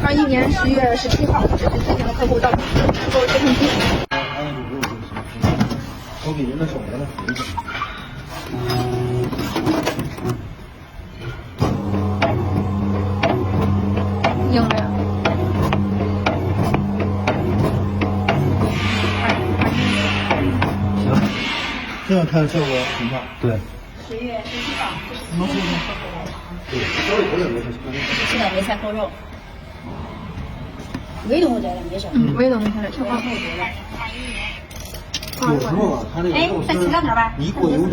21年10月17号，这是最近的客户到做接痛机。我给您的手来了，扶一下。硬没有？行，这样看效果很大。对。10月17号，这是最近的客户。对，稍微有点没事。现在没菜扣肉，微动我觉得没事。微动没事，挺好。有时候啊，他那个肉丝一过油。